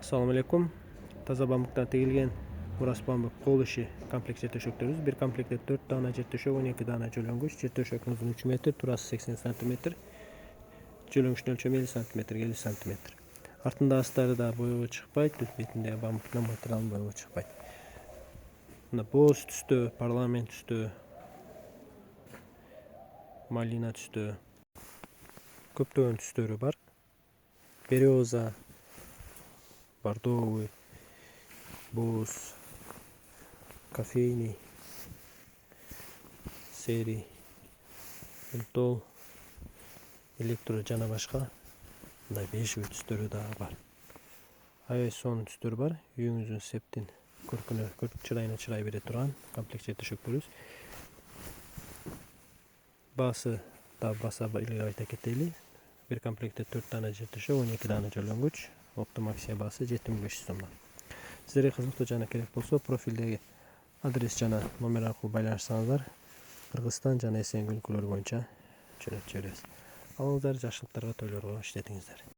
Assalamu alaikum. Taza pamukdan tegilgan Muras pamuk qo'l ishi komplekt jet to'shaklarimiz. Bir komplektda 4 dona jet to'shak, 12 dona jo'lang'ich. Jet to'shakning uzunligi 3 metr, turasi 80 cm. Jo'lang'ichning o'lchami 50 cm ga 50 cm. Артында астарida bo'yog'i chiqmaydi, tut betinde pamukdan material bo'yog'i chiqmaydi. Bunda boz түсті, parlament түсті, malina түсті, көптөгөн түстөрү бар. Береза, бордовый, боз, кофейный, серый, ментол, электро жана башка мындай бежевый түстөрү дагы бар. Аябай сонун түстөр бар. Үйүңүздүн септин көркүнө, чырайына чырай бере турган комплект жет төшөктөрүбүз. Баасы да баса эле айта кетели. Bir komplektte 4 tane jet төшөк, 12 tane jo'lang'ich. Оптом акция баасы 7500 сомдон. Сиздерге кызыктуу жана керек болсо, профилдеги адрес жана номер аркылуу байланышсаңыздар, Кыргызстан жана Эсен өлкөлөрү боюнча жөнөтүп жиберебиз. Алыңыздар, жакшылыктарга, тойлорго иштетиңиздер.